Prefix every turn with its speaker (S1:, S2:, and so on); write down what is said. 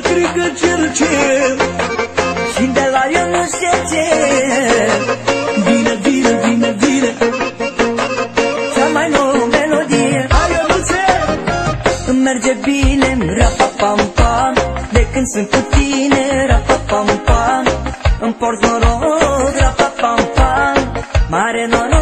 S1: strigă cel și de la el nu se cer. Vine, vine, vine, vine cea mai nouă melodie. Hai, Ionuțe! Îmi merge bine, ra-pa-pam-pam, de când sunt cu tine, ra-pa-pam-pam. Îmi porți noroc, ra-pa-pam-pam, mare noroc.